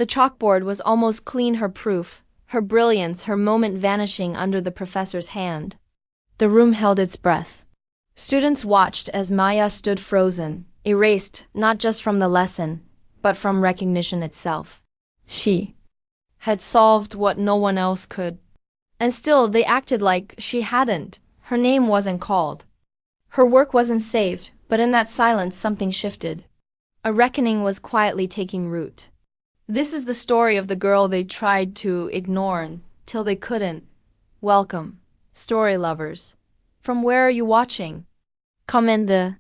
The chalkboard was almost clean, her proof, her brilliance, her moment vanishing under the professor's hand. The room held its breath. Students watched as Maya stood frozen, erased not just from the lesson, but from recognition itself. She had solved what no one else could. And still they acted like she hadn't. Her name wasn't called. Her work wasn't saved, but in that silence something shifted. A reckoning was quietly taking root. This is the story of the girl they tried to ignore till they couldn't. Welcome, story lovers. From where are you watching? Comment the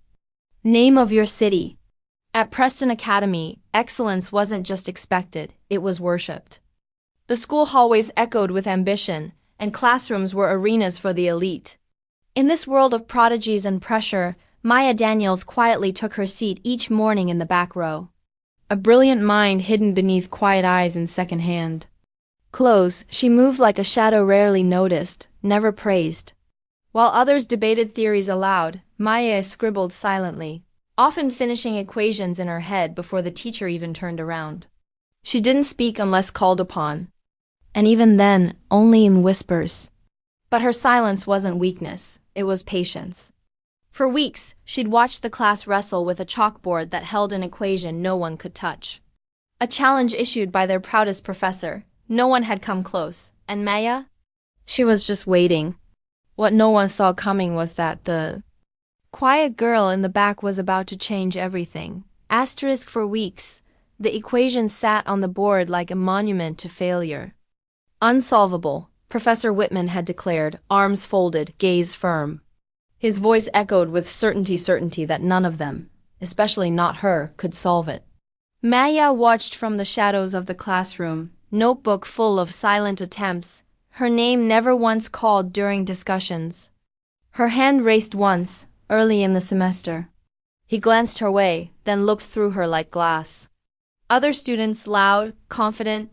name of your city. At Preston Academy, excellence wasn't just expected, it was worshipped. The school hallways echoed with ambition, and classrooms were arenas for the elite. In this world of prodigies and pressure, Maya Daniels quietly took her seat each morning in the back row. A brilliant mind hidden beneath quiet eyes in second-hand clothes, she moved like a shadow rarely noticed, never praised. While others debated theories aloud, Maya scribbled silently, often finishing equations in her head before the teacher even turned around. She didn't speak unless called upon, and even then, only in whispers. But her silence wasn't weakness, it was patience. For weeks, she'd watched the class wrestle with a chalkboard that held an equation no one could touch. A challenge issued by their proudest professor. No one had come close, and Maya? She was just waiting. What no one saw coming was that the quiet girl in the back was about to change everything. Asterisk for weeks, the equation sat on the board like a monument to failure. Unsolvable, Professor Whitman had declared, arms folded, gaze firm. His voice echoed with certainty that none of them, especially not her, could solve it. Maya watched from the shadows of the classroom, notebook full of silent attempts, her name never once called during discussions. Her hand raised once, early in the semester. He glanced her way, then looked through her like glass. Other students, loud, confident,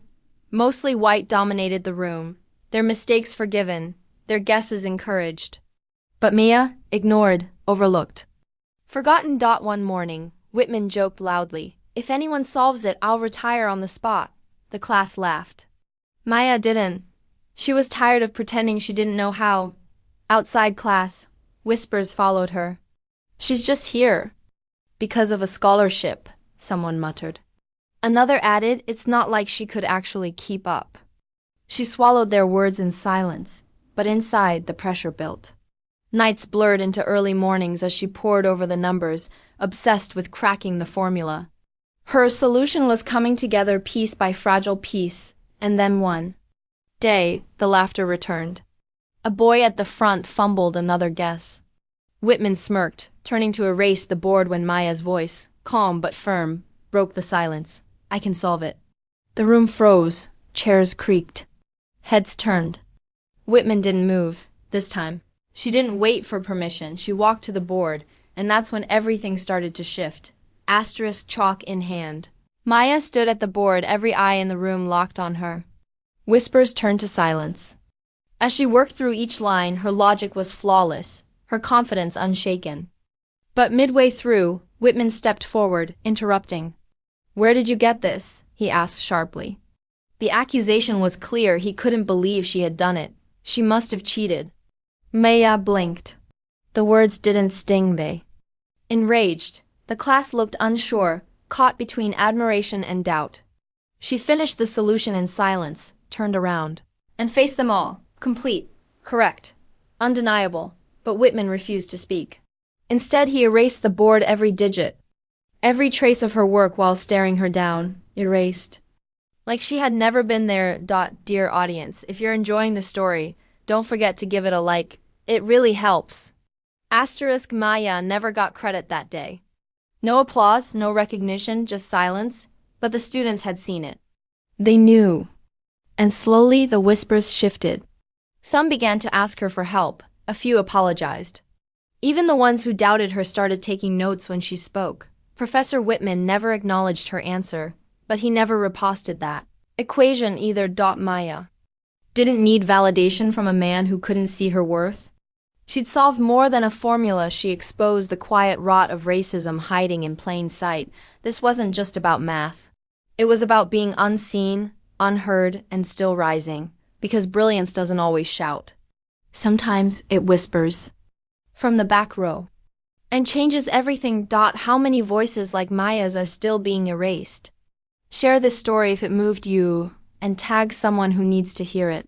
mostly white, dominated the room, their mistakes forgiven, their guesses encouraged. But Mia, ignored, overlooked. Forgotten. One morning, Whitman joked loudly, "If anyone solves it, I'll retire on the spot." The class laughed. Maya didn't. She was tired of pretending she didn't know how. Outside class, whispers followed her. "She's just here because of a scholarship," someone muttered. Another added, "It's not like she could actually keep up." She swallowed their words in silence, but inside the pressure built. Nights blurred into early mornings as she pored over the numbers, obsessed with cracking the formula. Her solution was coming together piece by fragile piece, and then one day, the laughter returned. A boy at the front fumbled another guess. Whitman smirked, turning to erase the board when Maya's voice, calm but firm, broke the silence. "I can solve it." The room froze, chairs creaked. Heads turned. Whitman didn't move, this time. She didn't wait for permission, she walked to the board, and that's when everything started to shift. Asterisk chalk in hand. Maya stood at the board, every eye in the room locked on her. Whispers turned to silence. As she worked through each line, her logic was flawless, her confidence unshaken. But midway through, Whitman stepped forward, interrupting. "Where did you get this?" he asked sharply. The accusation was clear. He couldn't believe she had done it. She must have cheated. Maya blinked. The words didn't sting, they. Enraged, the class looked unsure, caught between admiration and doubt. She finished the solution in silence, turned around, and faced them all, complete, correct, undeniable, but Whitman refused to speak. Instead, he erased the board, every digit, every trace of her work while staring her down, erased. Like she had never been there. Dear audience, if you're enjoying the story, don't forget to give it a like. It really helps. Asterisk Maya never got credit that day. No applause, no recognition, just silence, but the students had seen it. They knew. And slowly the whispers shifted. Some began to ask her for help, a few apologized. Even the ones who doubted her started taking notes when she spoke. Professor Whitman never acknowledged her answer, but he never riposted that equation either. Maya didn't need validation from a man who couldn't see her worth. She'd solved more than a formula. She exposed the quiet rot of racism hiding in plain sight. This wasn't just about math. It was about being unseen, unheard, and still rising, because brilliance doesn't always shout. Sometimes it whispers. From the back row. And changes everything. How many voices like Maya's are still being erased? Share this story if it moved you, and tag someone who needs to hear it.